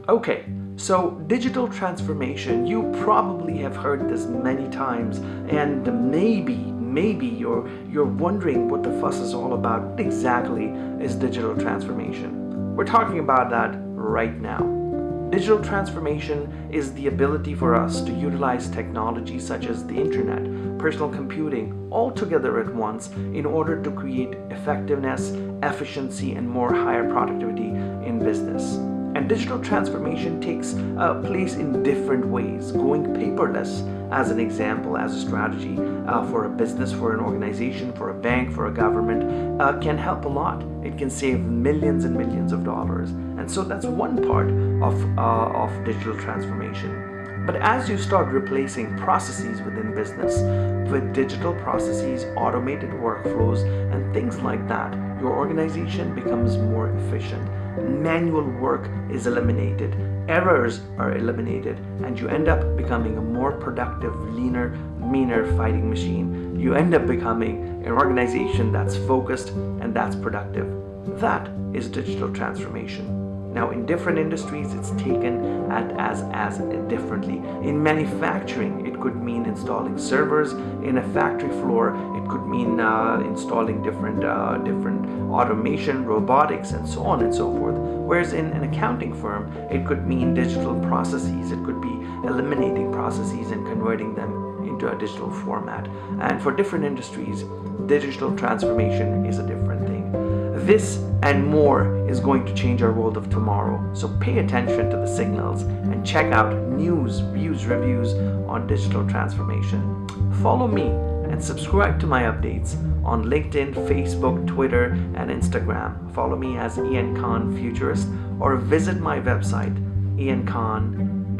Okay, so digital transformation, you probably have heard this many times, and maybe you're wondering what the fuss is all about. What exactly is digital transformation? We're talking about that right now. Digital transformation is the ability for us to utilize technology such as the internet, personal computing, all together at once in order to create effectiveness, efficiency, and more higher productivity in business. And digital transformation takes place in different ways. Going paperless, as an example, as a strategy for a business, for an organization, for a bank, for a government, can help a lot. It can save millions and millions of dollars. And so that's one part of digital transformation. But as you start replacing processes within business with digital processes, automated workflows, and things like that, your organization becomes more efficient. Manual work is eliminated, errors are eliminated, and you end up becoming a more productive, leaner, meaner fighting machine. You end up becoming an organization that's focused and that's productive. That is digital transformation. Now, in different industries, it's taken as differently. In manufacturing, it could mean installing servers in a factory floor. It could mean installing different automation, robotics, and so on and so forth. Whereas in an accounting firm, it could mean digital processes. It could be eliminating processes and converting them into a digital format. And for different industries, digital transformation is a different thing. This and more is going to change our world of tomorrow. So pay attention to the signals and check out news, views, reviews on digital transformation. Follow me and subscribe to my updates on LinkedIn, Facebook, Twitter, and Instagram. Follow me as Ian Khan Futurist or visit my website iankhan.com.